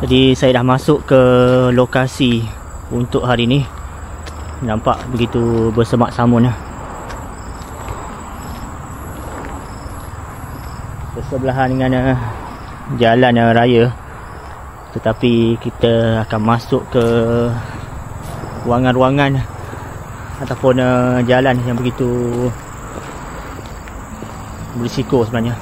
Jadi saya dah masuk ke lokasi untuk hari ni. Nampak begitu bersemak samun. Bersebelahan dengan jalan raya. Tetapi kita akan masuk ke ruangan-ruangan ataupun jalan yang begitu berisiko sebenarnya.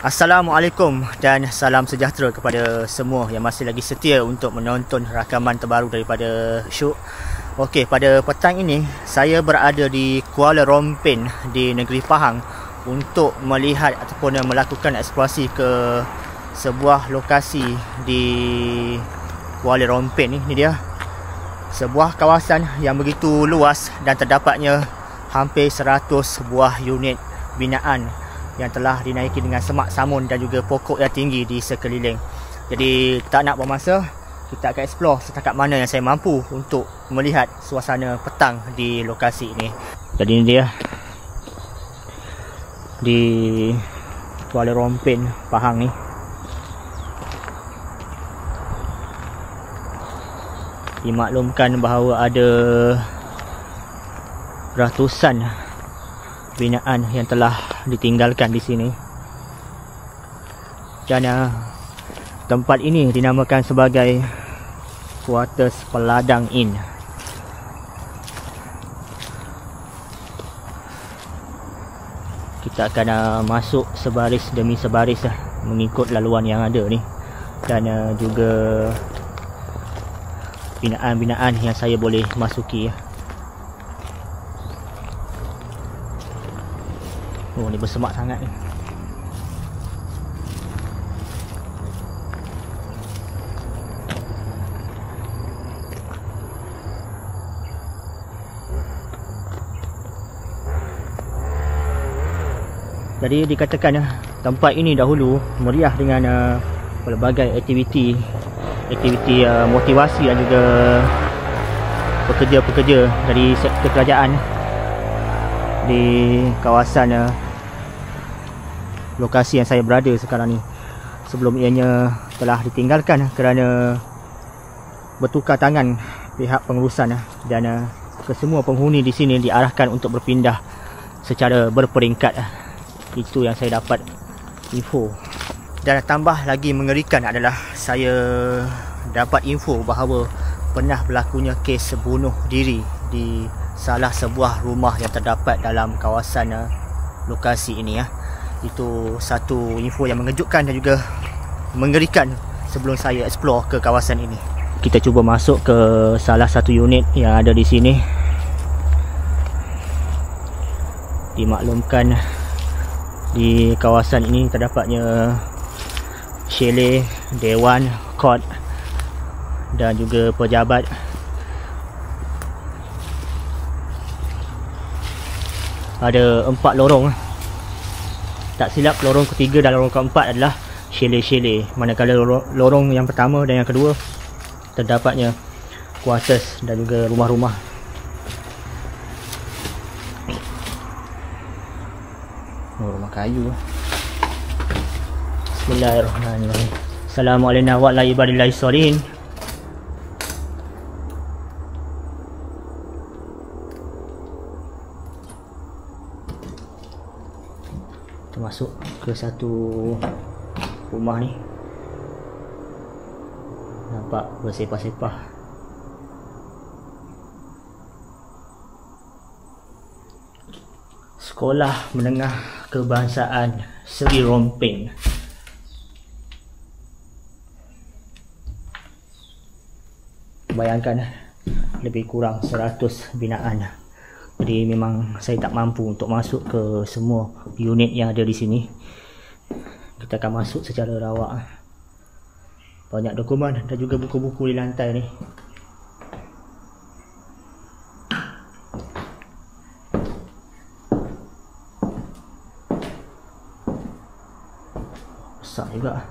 Assalamualaikum dan salam sejahtera kepada semua yang masih lagi setia untuk menonton rakaman terbaru daripada Syuk. Okey, pada petang ini saya berada di Kuala Rompin di negeri Pahang untuk melihat ataupun melakukan eksplorasi ke sebuah lokasi di Kuala Rompin ni. Ini dia. Sebuah kawasan yang begitu luas dan terdapatnya hampir 100 buah unit binaan yang telah dinaiki dengan semak samun dan juga pokok yang tinggi di sekeliling. Jadi tak nak buang masa, kita akan explore setakat mana yang saya mampu untuk melihat suasana petang di lokasi ini. Jadi ini dia di Kuala Rompin, Pahang ni. Dimaklumkan bahawa ada ratusan binaan yang telah ditinggalkan di sini. Dan tempat ini dinamakan sebagai Quarters Peladang Inn. Kita akan masuk sebaris demi sebaris mengikut laluan yang ada ni. Dan juga binaan-binaan yang saya boleh masuki. Oh, ni bersemak sangat ni. Jadi dikatakan tempat ini dahulu meriah dengan pelbagai aktiviti motivasi dan juga pekerja-pekerja dari sektor kerajaan di kawasan lokasi yang saya berada sekarang ni. Sebelum ianya telah ditinggalkan kerana bertukar tangan pihak pengurusan dan kesemua penghuni di sini diarahkan untuk berpindah secara berperingkat. Itu yang saya dapat info. Dan tambah lagi mengerikan adalah saya dapat info bahawa pernah berlakunya kes bunuh diri di salah sebuah rumah yang terdapat dalam kawasan lokasi ini. Itu satu info yang mengejutkan dan juga mengerikan sebelum saya explore ke kawasan ini. Kita cuba masuk ke salah satu unit yang ada di sini. Dimaklumkan di kawasan ini terdapatnya chalet, dewan, court dan juga pejabat. Ada 4 lorong. Tak silap, lorong ketiga dan lorong keempat adalah chalet-chalet. Manakala lorong yang pertama dan yang kedua terdapatnya quarters dan juga rumah-rumah. Oh, rumah kayu. Bismillahirrahmanirrahim. Assalamualaikum warahmatullahi wabarakatuh. Masuk ke satu rumah ni. Nampak bersepah-sepah. Sekolah Menengah Kebangsaan Seri Rompin. Bayangkan lebih kurang 100 binaan. Jadi memang saya tak mampu untuk masuk ke semua unit yang ada di sini. Kita akan masuk secara rawak. Banyak dokumen dan juga buku-buku di lantai ni. Besar juga.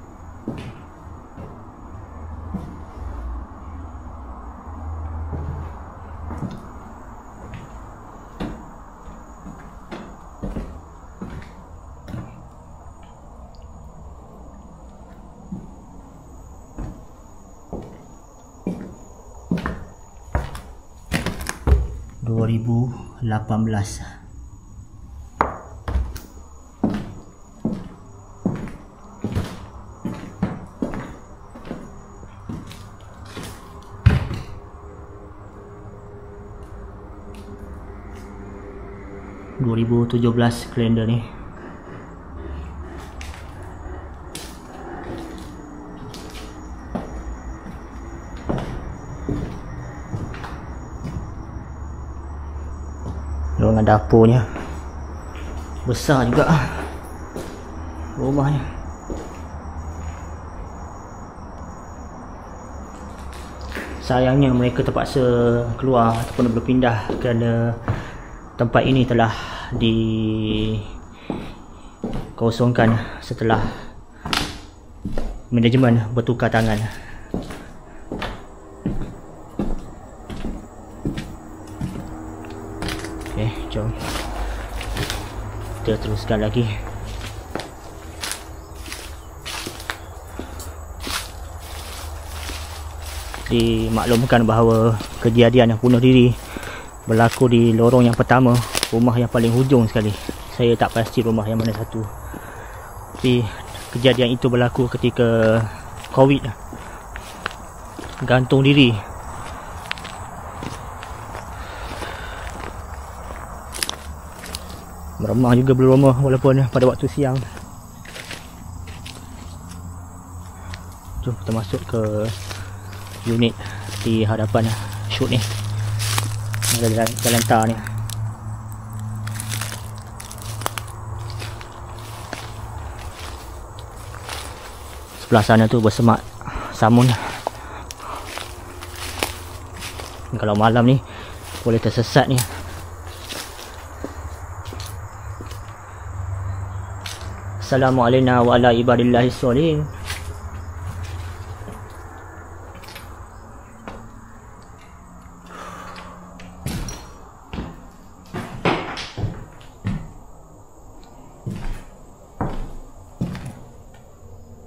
(2018) (2017) kalender ni. Ruangan dapurnya besar juga rumahnya. Sayangnya mereka terpaksa keluar ataupun berpindah kerana tempat ini telah dikosongkan setelah manajemen bertukar tangan. Jom kita teruskan lagi. Dimaklumkan bahawa kejadian bunuh diri berlaku di lorong yang pertama, rumah yang paling hujung sekali. Saya tak pasti rumah yang mana satu, tapi kejadian itu berlaku ketika COVID, gantung diri. Meremah juga belum rumah walaupun pada waktu siang. Jom kita masuk ke unit di hadapan shoot ni. Ada jalan tar ni. Sebelah sana tu bersemak samun. Kalau malam ni boleh tersesat ni. Assalamualaikum wa ala ibadillahis solihin.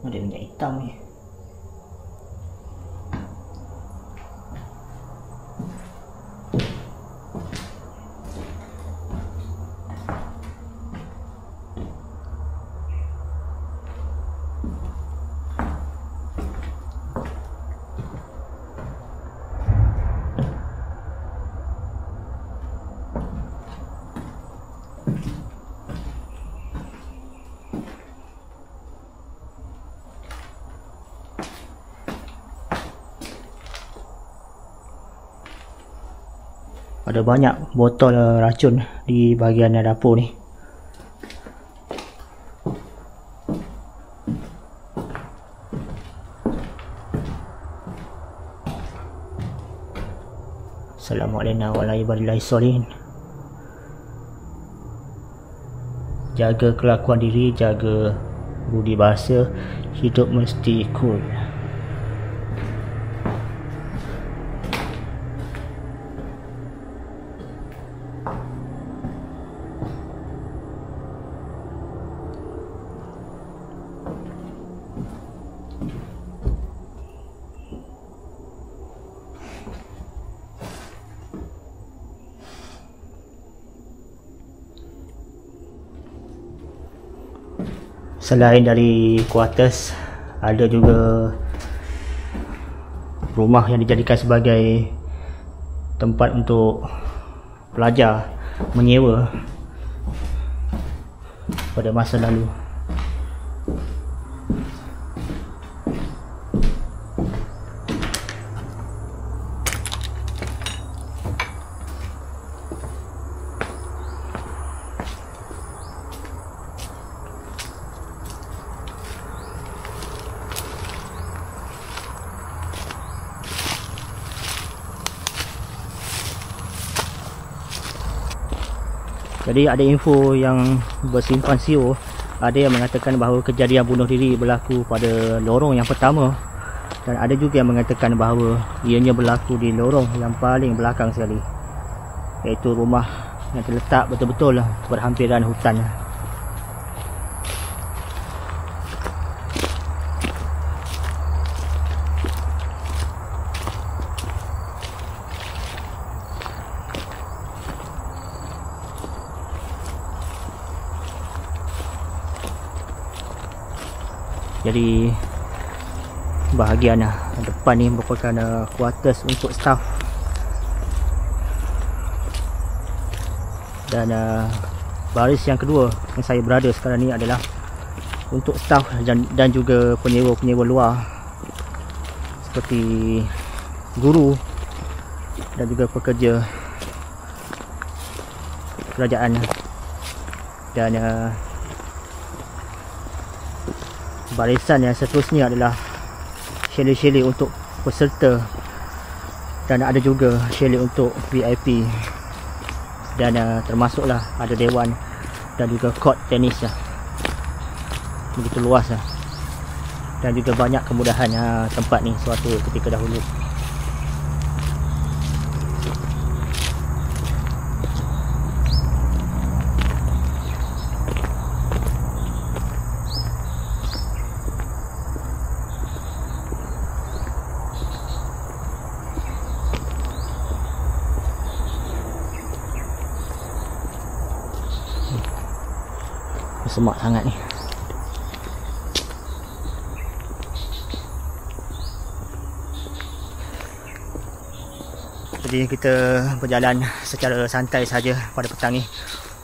Ada minyak hitam ni. Ada banyak botol racun di bahagian dapur ni. Assalamualaikum warahmatullahi wabarakatuh. Jaga kelakuan diri, jaga budi bahasa, hidup mesti cool. Selain dari quarters, ada juga rumah yang dijadikan sebagai tempat untuk pelajar menyewa pada masa lalu. Jadi ada info yang bersimpan siur, ada yang mengatakan bahawa kejadian bunuh diri berlaku pada lorong yang pertama, dan ada juga yang mengatakan bahawa ianya berlaku di lorong yang paling belakang sekali, iaitu rumah yang terletak betul-betul berhampiran hutan. Jadi bahagian depan ni merupakan quarters untuk staff, dan baris yang kedua yang saya berada sekarang ni adalah untuk staff dan juga penyewa-penyewa luar seperti guru dan juga pekerja kerajaan. Dan barisan yang seterusnya adalah chalet-chalet untuk peserta, dan ada juga chalet untuk VIP, dan termasuklah ada dewan dan juga court tenis begitu luas dan juga banyak kemudahan tempat ni suatu ketika dahulu. Semak sangat ni. Jadi kita berjalan secara santai saja pada petang ni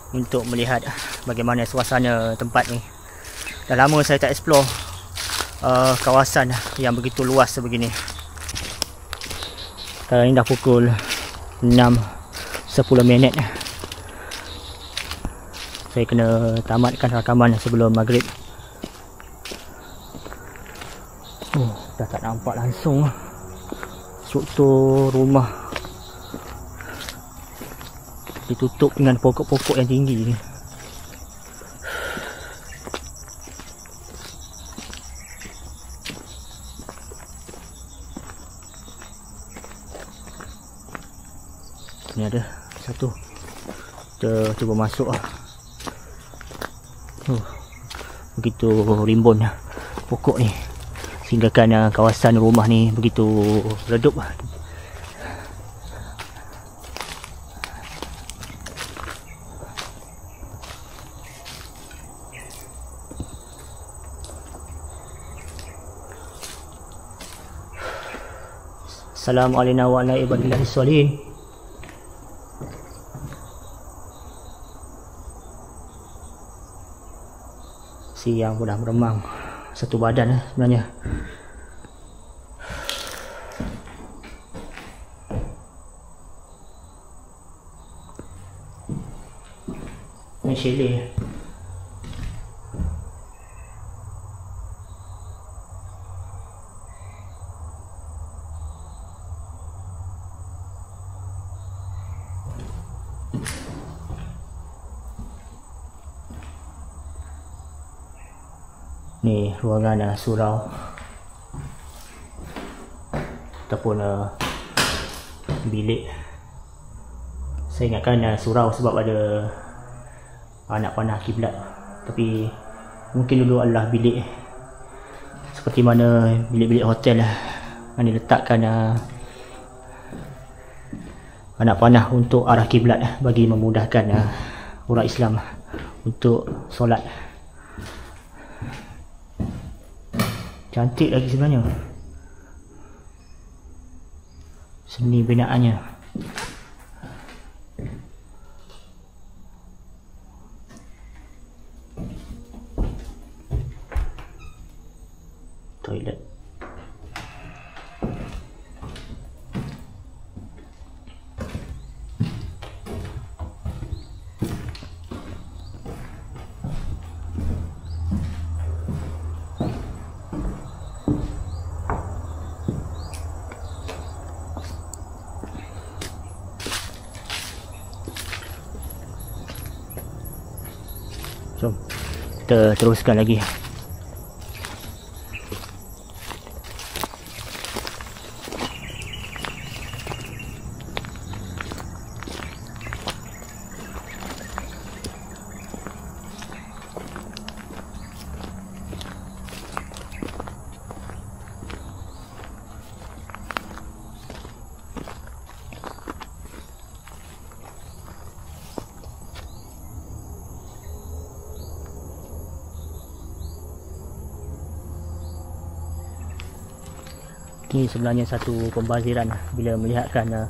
untuk melihat bagaimana suasana tempat ni. Dah lama saya tak explore kawasan yang begitu luas sebegini. Sekarang ni dah pukul 6.10 minit. Saya kena tamatkan rakaman sebelum maghrib. Dah tak nampak langsung struktur rumah ditutup dengan pokok-pokok yang tinggi ni. Ni ada satu. Kita cuba masuk begitu rimbun pokok ni, sehinggakan kawasan rumah ni begitu redup. Assalamualaikum warahmatullahi wabarakatuh. Siang pun dah meremang satu badan sebenarnya. Ini chalet. Ni ruangan surau ataupun bilik. Saya ingatkan surau sebab ada anak panah kiblat, tapi mungkin dulu adalah bilik seperti mana bilik-bilik hotel yang diletakkan anak panah untuk arah kiblat bagi memudahkan orang Islam untuk solat. Cantik lagi sebenarnya seni binaannya. Toilet. kita teruskan lagi. Ini sebenarnya satu pembaziran bila melihatkan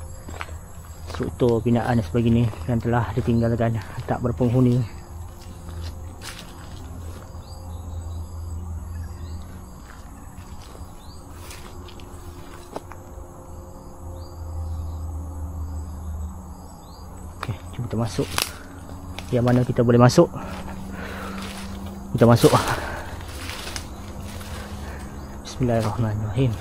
struktur binaan sebegini yang telah ditinggalkan tak berpenghuni. Okey, cuba kita masuk. Yang mana kita boleh masuk? Kita masuk. Bismillahirrahmanirrahim.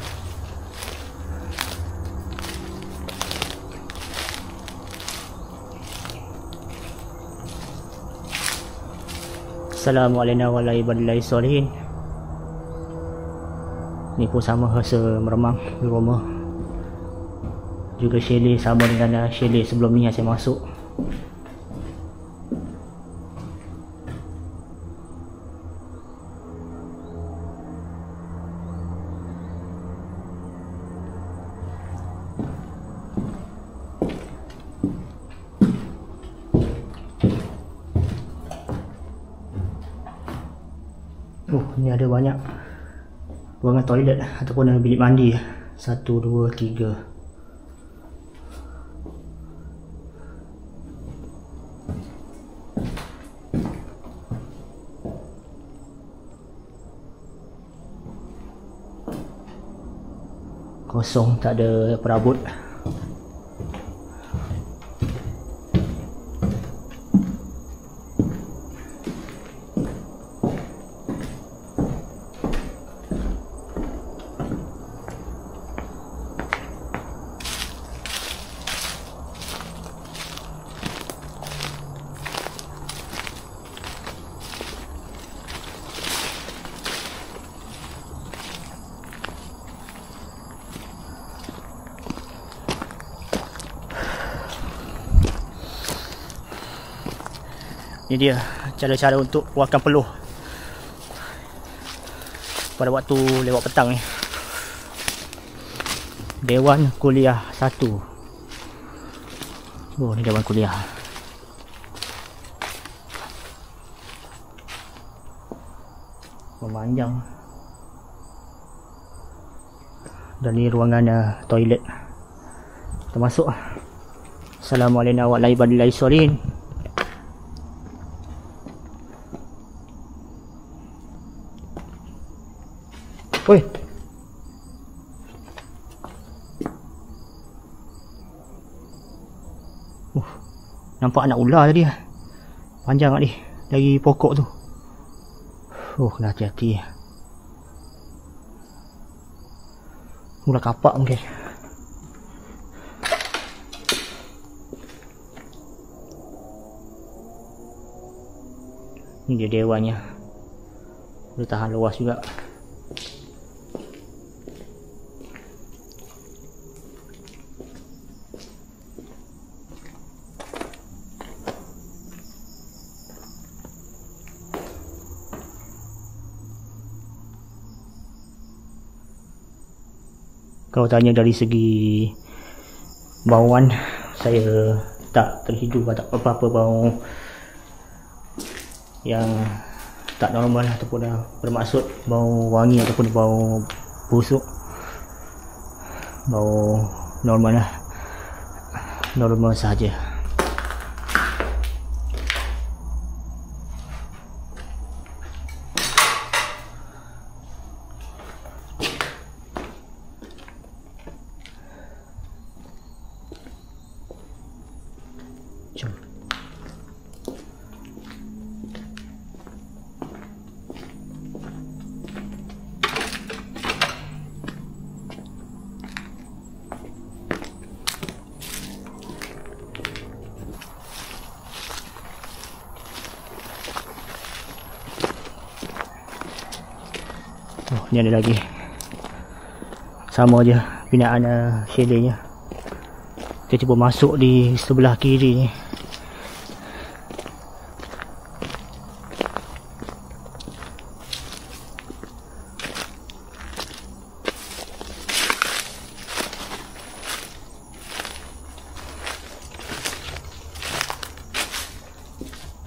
Assalamualaikum warahmatullahi wabarakatuh. Ni pun sama rasa meremang di rumah. Juga chalet sama dengan chalet sebelum ni yang saya masuk. Ni ada banyak ruangan toilet ataupun bilik mandi. 1, 2, 3. Kosong, tak ada perabot. Ini dia cara-cara untuk buangkan peluh pada waktu lewat petang ni. Dewan Kuliah 1. Oh, ni dewan kuliah. Memanjang. Dan ni ruangan toilet. Kita masuk. Assalamualaikum warahmatullahi wabarakatuh. Woi. Nampak anak ular tadi. Panjang kat ni dari pokok tu. Kena hati-hati. Ular kapak mungkin. Ni dia dewannya. Dia tahan luas juga. Kalau tanya dari segi bauan, saya tak terhidu apa-apa bau yang tak normal ataupun bermaksud bau wangi ataupun bau busuk. Bau normal lah, normal sahaja. ni ada lagi. Sama je binaan chalet nya. Kita cuba masuk di sebelah kiri ni.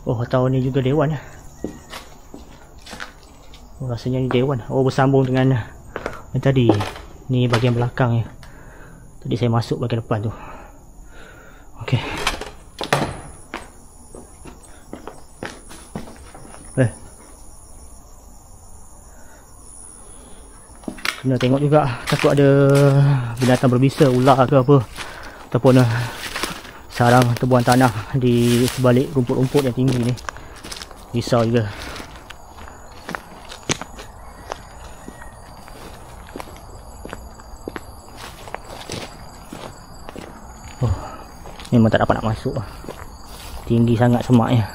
Oh, tahun ni juga dewan. Oh, rasanya ni dewan. Oh, bersambung dengan yang tadi. Ni bahagian belakang ya. Tadi saya masuk bahagian depan tu. Okey. Kena tengok juga, takut ada binatang berbisa, ular ke apa, ataupun sarang tebuan tanah di sebalik rumput-rumput yang tinggi ni. Risau juga. Oh, memang tak dapat nak masuk. Tinggi sangat semaknya.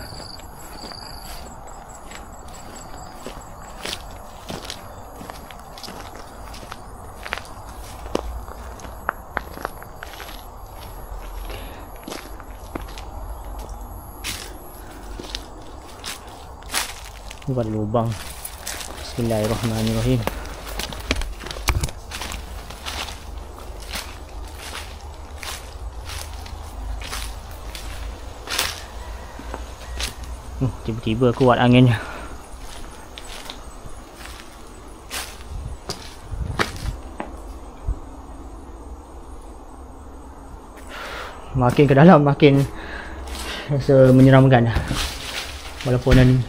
Ni ada lubang. Bismillahirrahmanirrahim. Tiba-tiba kuat anginnya. Makin ke dalam makin rasa menyeramkan. Walaupun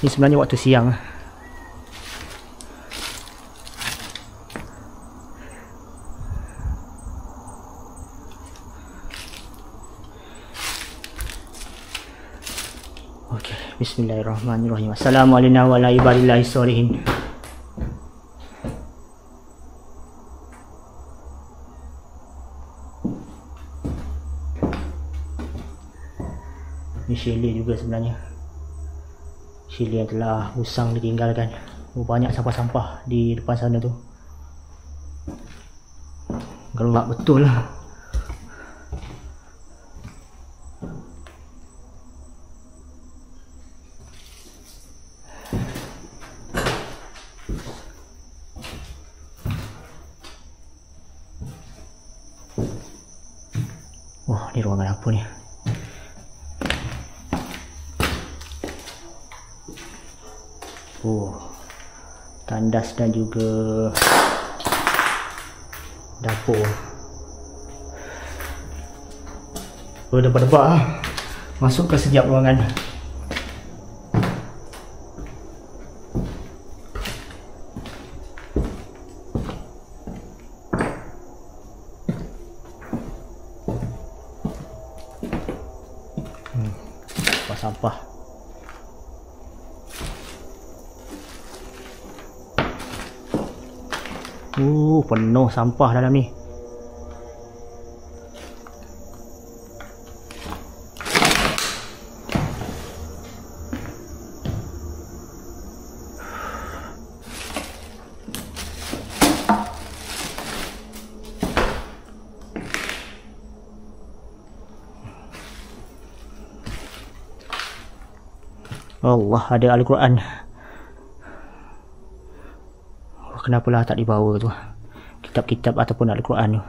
ni sebenarnya waktu siang. Okey, bismillahirrahmanirrahim. Assalamualaikum warahmatullahi wabarakatuh. Ni chalet juga sebenarnya. Chalet yang telah usang ditinggalkan. Banyak sampah-sampah di depan sana tu. Gelap betul lah. Wah, ni ruangan apa ni? Oh, tandas dan juga dapur. Berdebak-debak lah. Masuk ke setiap ruangan. Sampah. Penuh sampah dalam ni. Allah, ada Al-Quran. Kenapalah tak dibawa tu kitab-kitab ataupun Al-Quran tu.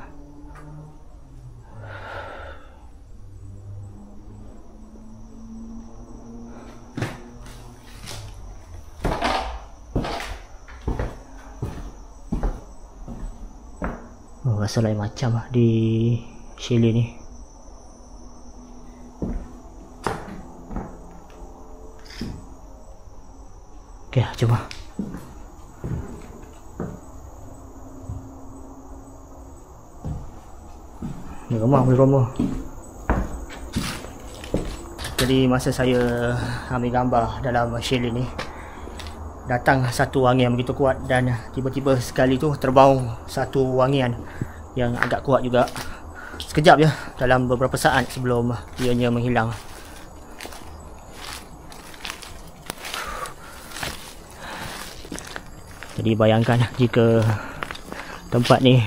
Oh, rasa lain macam lah di chalet ni. Okey, jom lah. Ni rumah, boleh rumah. Jadi masa saya ambil gambar dalam chalet ni, datang satu wangian begitu kuat dan tiba-tiba sekali tu terbaung satu wangian yang agak kuat juga. Sekejap je, dalam beberapa saat sebelum ianya menghilang. Jadi Jadi bayangkan jika tempat ni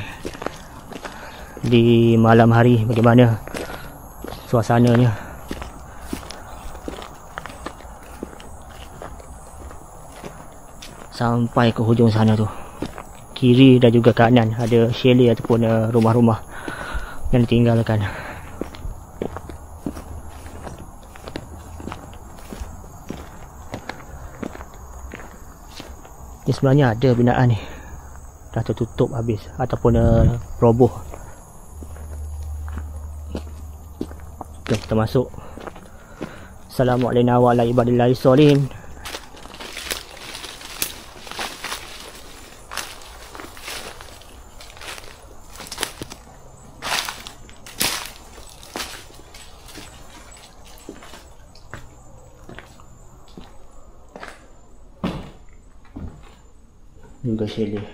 di malam hari bagaimana suasananya. Sampai ke hujung sana tu, kiri dan juga kanan ada chalet ataupun rumah-rumah yang ditinggalkan. Ni sebenarnya ada binaan ni, dah tertutup habis ataupun roboh. Okay, kita masuk. Assalamualaikum warahmatullahi wabarakatuh. Juga chalet.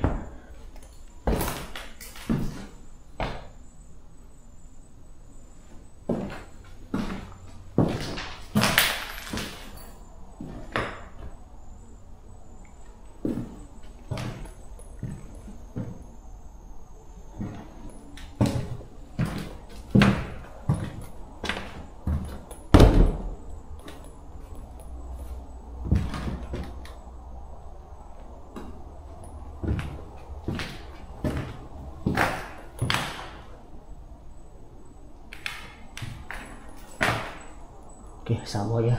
Okey, sama ya.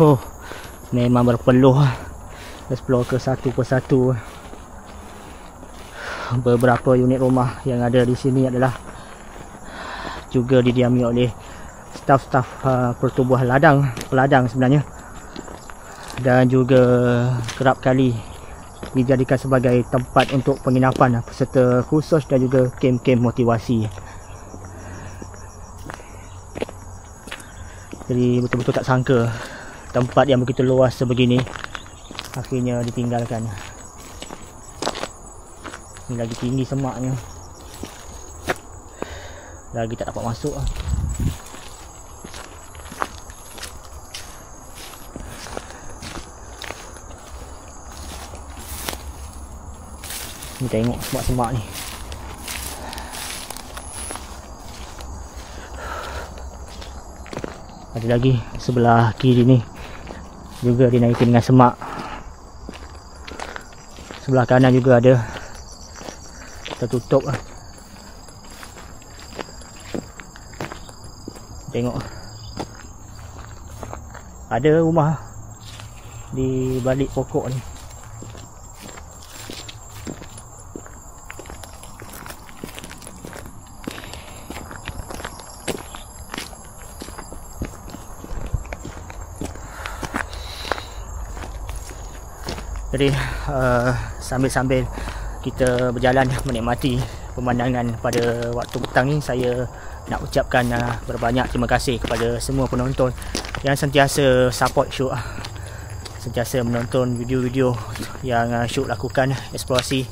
Oh, memang berpeluh explore ke satu persatu. Beberapa unit rumah yang ada di sini adalah juga didiami oleh staf-staf pertubuhan peladang sebenarnya, dan juga kerap kali dijadikan sebagai tempat untuk penginapan peserta khusus dan juga kem-kem motivasi. Jadi betul-betul tak sangka tempat yang begitu luas sebegini akhirnya ditinggalkan. Ni lagi tinggi semaknya, lagi tak dapat masuk. Ni tengok semak-semak ni. Ada lagi sebelah kiri ni juga dinaiki dengan semak. Sebelah kanan juga ada, tertutup. Tengok, ada rumah di balik pokok ni. Jadi sambil-sambil kita berjalan menikmati pemandangan pada waktu petang ni, saya nak ucapkan berbanyak terima kasih kepada semua penonton yang sentiasa support Syuk, sentiasa menonton video-video yang Syuk lakukan, eksplorasi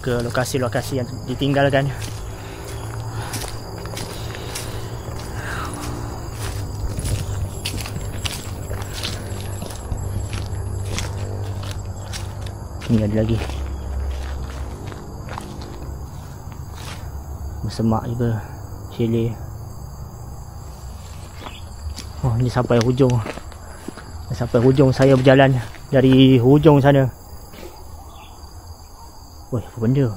ke lokasi-lokasi yang ditinggalkan. Ni ada lagi bersemak juga chalet. Oh, ni sampai hujung. Sampai hujung saya berjalan dari hujung sana. Woi, apa benda?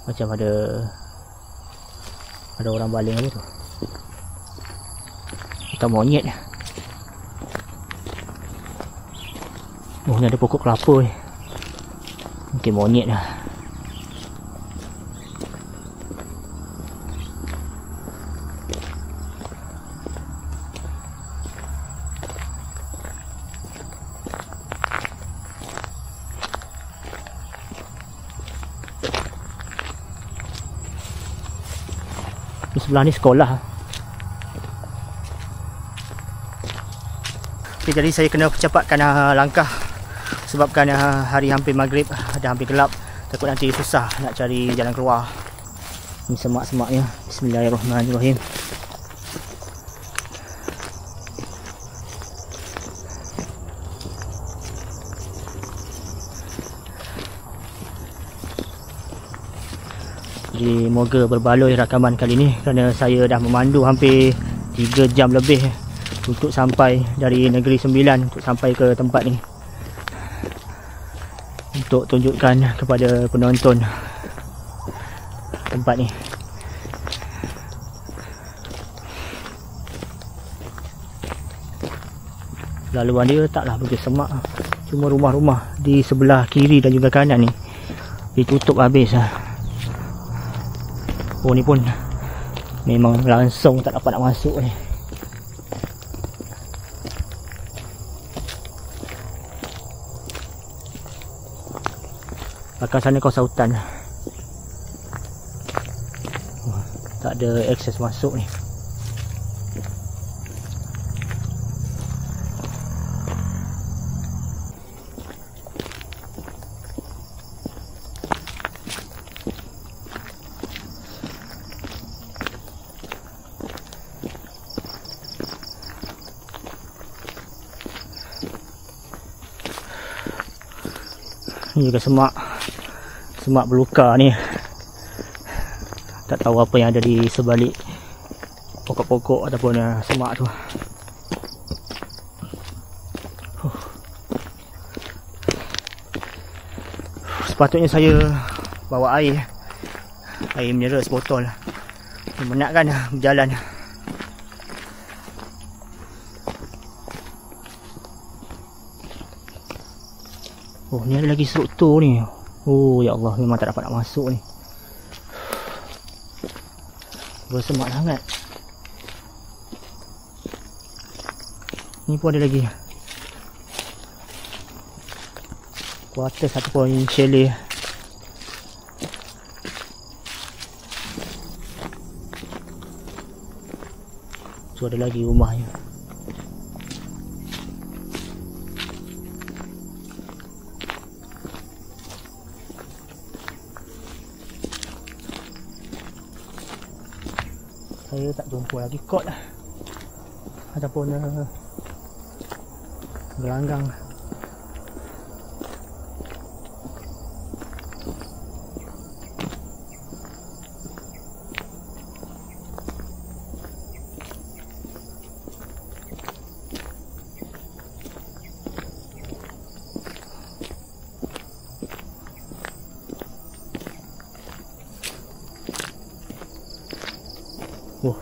Macam ada orang baling apa tu? Atau monyet. Oh, ni ada pokok kelapa ni. Mungkin monyet lah. sebelah ni sekolah. Okay, jadi saya kena percepatkan langkah sebabkan hari hampir maghrib, dah hampir gelap. Takut nanti susah nak cari jalan keluar. Ni semak-semaknya. Bismillahirrahmanirrahim. Jadi moga berbaloi rakaman kali ni kerana saya dah memandu hampir 3 jam lebih untuk sampai dari Negeri Sembilan, untuk sampai ke tempat ni, untuk tunjukkan kepada penonton tempat ni. Laluan dia taklah begitu semak, cuma rumah-rumah di sebelah kiri dan juga kanan ni ditutup habis. Oh, ni pun memang langsung tak dapat nak masuk ni. Belakang sana kawasan hutan. Tak ada akses masuk ni. Ni juga semak belukar ni. Tak tahu apa yang ada di sebalik pokok-pokok ataupun semak tu. Sepatutnya saya bawa air mineral sebotol. Menakkan berjalan. Oh, ni ada lagi struktur ni. Oh, ya Allah, memang tak dapat nak masuk ni. Bersemak sangat. Ni pun ada lagi. Quarters ataupun chalet. So ada lagi rumahnya. Saya tak jumpa lagi kot ataupun gelanggang. Oh,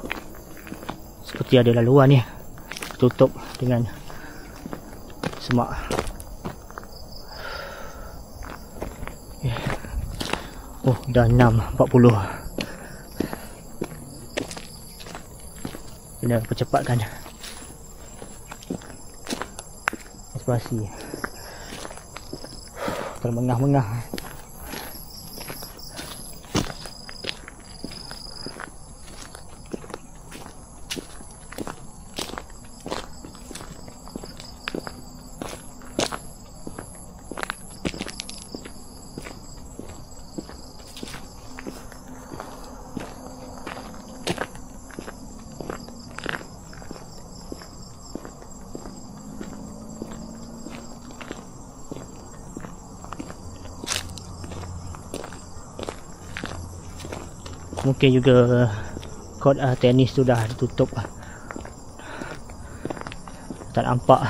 seperti ada laluan ni, tutup dengan semak. Oh, dah 6.40. Kena percepatkan eksplorasi. Termengah-mengah. Mungkin juga kod tenis tu dah ditutup. Tak nampak.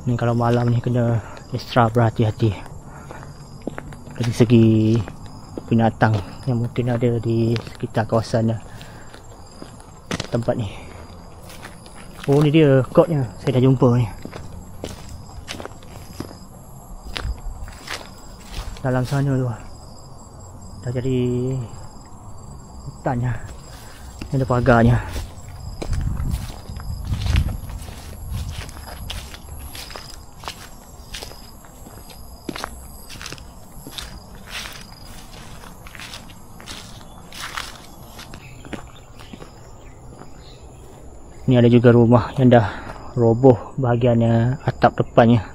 Ni kalau malam ni kena extra berhati-hati dari segi binatang yang mungkin ada di sekitar kawasan tempat ni. Oh, ni dia kodnya, saya dah jumpa ni. Dalam sana tu dah jadi hutan nya. Ni ada pagarnya. Ni ada juga rumah yang dah roboh bahagian atap depannya.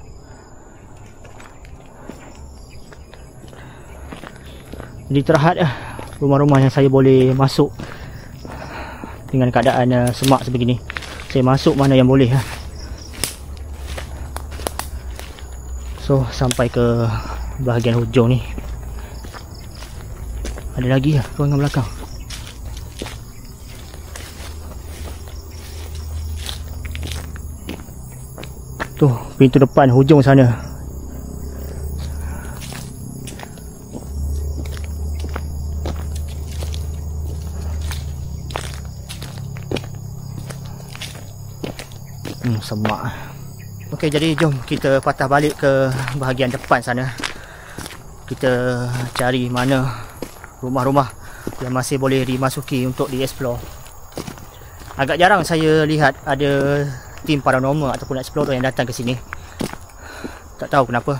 Jadi terhad rumah-rumah yang saya boleh masuk dengan keadaan semak sebegini. Saya masuk mana yang boleh. So sampai ke bahagian hujung ni. Ada lagi ruangan belakang. Tu pintu depan hujung sana. Semak. Okey, jadi jom kita patah balik ke bahagian depan sana. Kita cari mana rumah-rumah yang masih boleh dimasuki untuk dieksplor. Agak jarang saya lihat ada tim paranormal ataupun explorer yang datang ke sini. Tak tahu kenapa.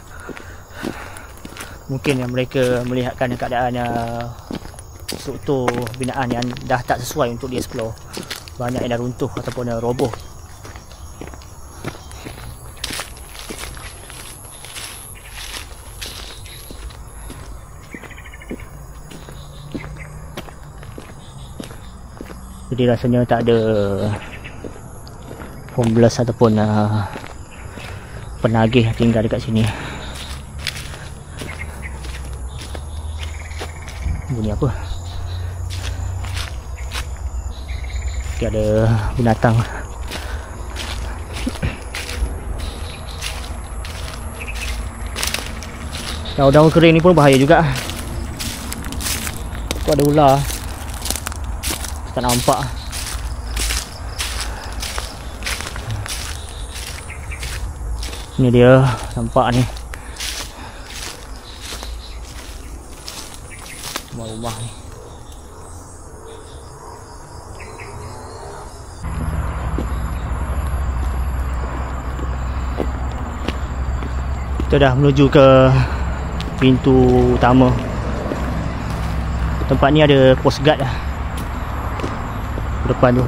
Mungkin yang mereka melihatkan keadaan struktur binaan yang dah tak sesuai untuk dieksplor. Banyak yang dah runtuh ataupun roboh. Jadi rasanya tak ada homeless ataupun penagih tinggal dekat sini. Bunyi apa? Okay, ada binatang. Daun-daun kering ni pun bahaya juga. Tu ada ular. Tak nampak. Ni dia nampak ni. Rumah-rumah ni. Kita dah menuju ke pintu utama. Tempat ni ada post guard lah depan tu.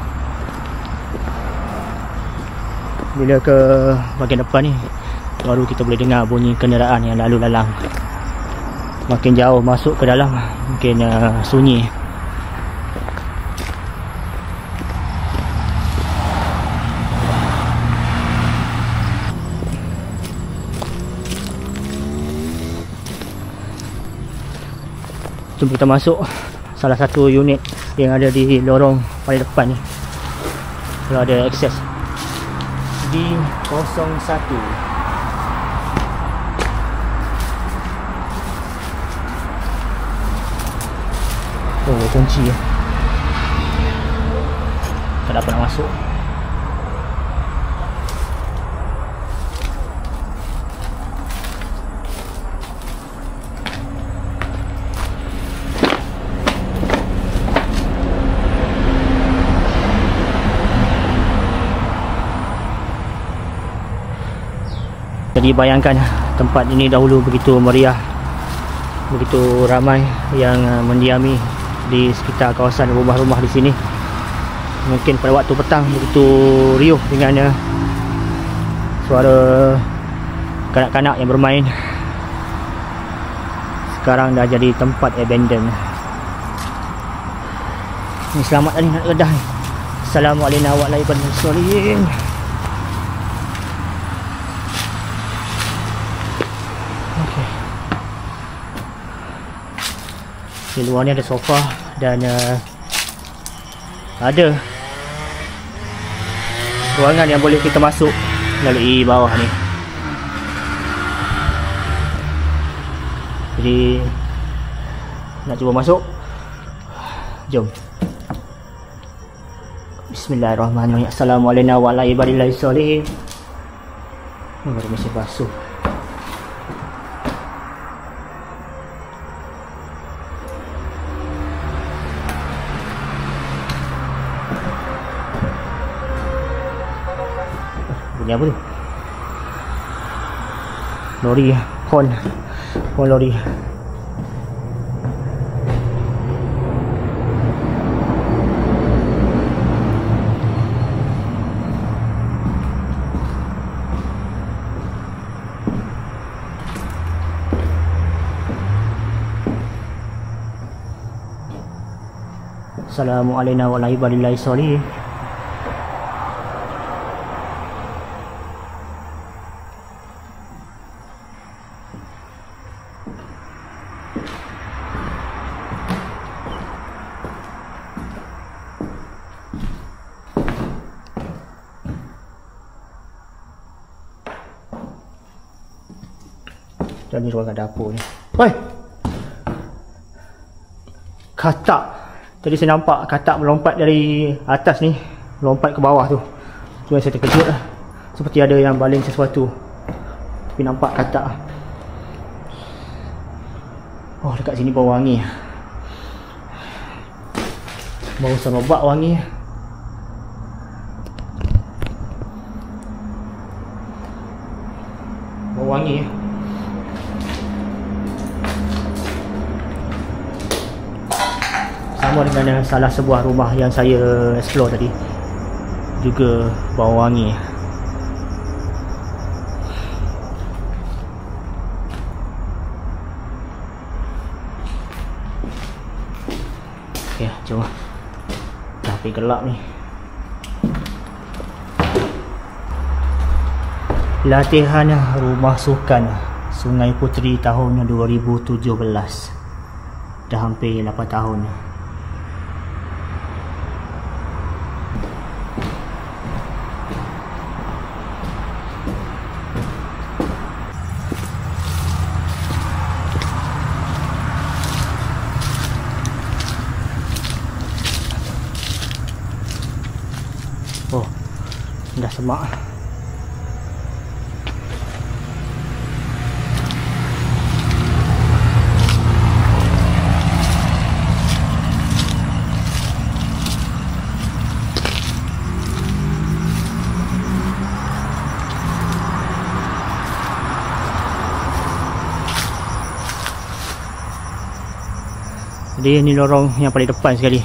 Bila ke bahagian depan ni baru kita boleh dengar bunyi kenderaan yang lalu lalang. Makin jauh masuk ke dalam mungkin sunyi. Jom kita masuk salah satu unit yang ada di lorong paling depan ni. Kalau ada akses D01. Oh, kunci ya. Tak dapat nak masuk. Jadi bayangkan tempat ini dahulu begitu meriah, begitu ramai yang mendiami di sekitar kawasan rumah-rumah di sini. Mungkin pada waktu petang begitu riuh dengan suara kanak-kanak yang bermain. Sekarang dah jadi tempat abandon. Ni selamat tadi nak kedah ni. Assalamualaikum warahmatullahi wabarakatuh. Di luar ni ada sofa dan ada ruangan yang boleh kita masuk melalui bawah ni. Jadi nak cuba masuk? Jom. Bismillahirrahmanirrahim. Assalamualaikum warahmatullahi wabarakatuh. Baru masih basuh. Bunyi apa tu? Lori, horn lori. Assalamualaikum warahmatullahi wabarakatuh. Dan ni ruangan dapur ni. Hoi! Katak. Tadi saya nampak katak melompat dari atas ni, melompat ke bawah tu. Tu yang saya terkejut lah. Seperti ada yang baling sesuatu. Tapi nampak katak. Oh, dekat sini bau wangi. Bau serobak wangi. Bau wangi. Sama dengan salah sebuah rumah yang saya explore tadi, juga bau wangi. Ok, jom. Tapi gelap ni. Latihan rumah sukan Sungai Puteri tahun 2017. Dah hampir 8 tahun. Oh, dah semak. Jadi ni lorong yang paling depan sekali.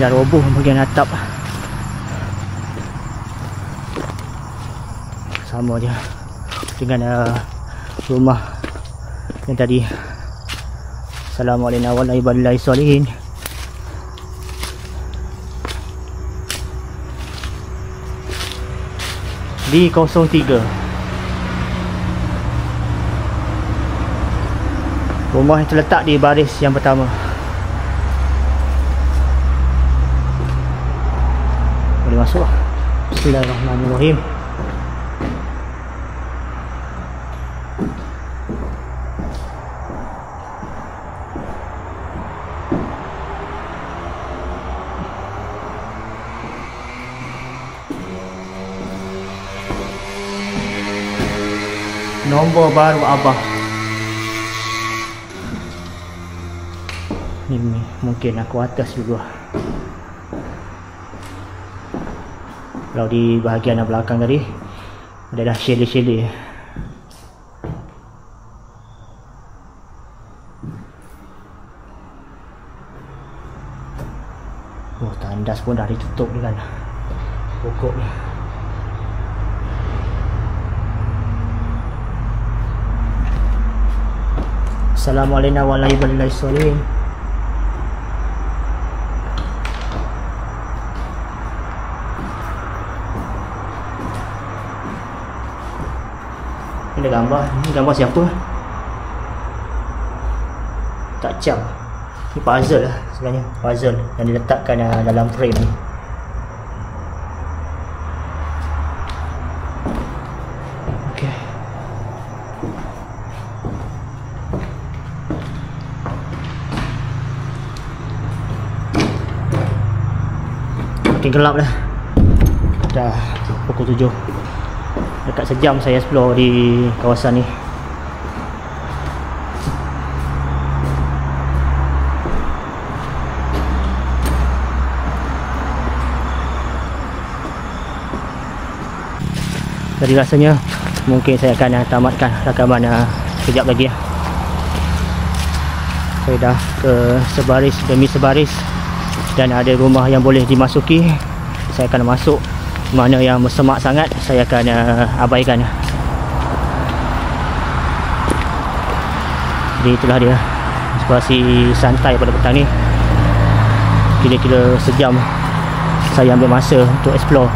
Dah roboh bahagian atap. Sama je dengan rumah yang tadi. Assalamualaikum warahmatullahi wabarakatuh. Di 03. Rumah yang terletak di baris yang pertama. Boleh masuk. Bismillahirrahmanirrahim. Nombor baru Abah. Ni mungkin aku atas juga. Kalau di bahagian belakang tadi adalah chalet-chalet. Oh, tandas pun dah ditutup dengan pokok ni. Assalamualaikum warahmatullahi wabarakatuh. Ini gambar. Ini gambar siapa? Tak cam. Ini puzzle lah sebenarnya. Puzzle yang diletakkan dalam frame ni. Okay. Makin gelap dah. Dah pukul 7. Dekat sejam saya explore di kawasan ni. Jadi rasanya mungkin saya akan tamatkan rakaman sekejap lagi. Saya dah ke sebaris demi sebaris dan ada rumah yang boleh dimasuki. Saya akan masuk. Mana yang bersemak sangat saya akan abaikan. Jadi itulah dia situasi santai pada petang ni. Kira-kira sejam saya ambil masa untuk explore.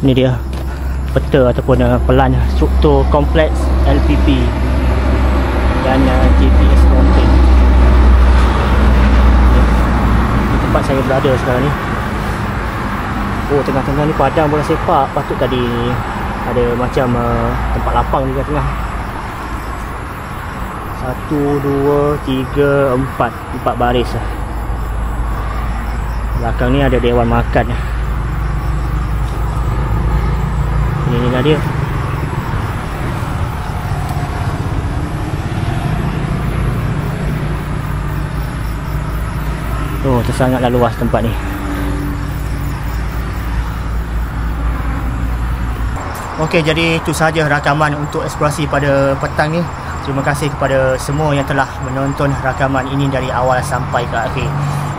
Ini dia peta ataupun pelan struktur kompleks LPP dan GPS Rompin. Ini tempat saya berada sekarang ni. Oh, tengah-tengah ni padang bola sepak. Patut tadi ada macam tempat lapang di tengah. 1, 2, 3, 4 baris. Belakang ni ada dewan makan. Inilah dia. Oh, sangatlah luas tempat ni. Okey, jadi itu sahaja rakaman untuk eksplorasi pada petang ni. Terima kasih kepada semua yang telah menonton rakaman ini dari awal sampai ke akhir.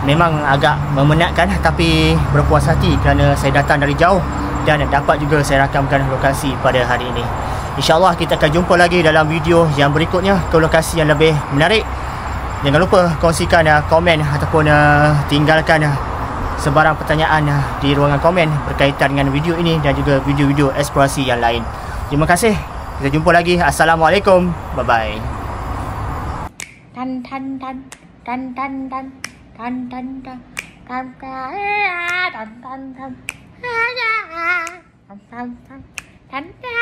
Memang agak memenatkan tapi berpuas hati kerana saya datang dari jauh dan dapat juga saya rakamkan lokasi pada hari ini. InsyaAllah kita akan jumpa lagi dalam video yang berikutnya ke lokasi yang lebih menarik. Jangan lupa kongsikan komen ataupun tinggalkan sebarang pertanyaan di ruangan komen berkaitan dengan video ini dan juga video-video eksplorasi yang lain. Terima kasih. Kita jumpa lagi. Assalamualaikum. Bye bye. Tan tan tan tan tan tan tan tan tan tan tan tan tan tan tan tan tan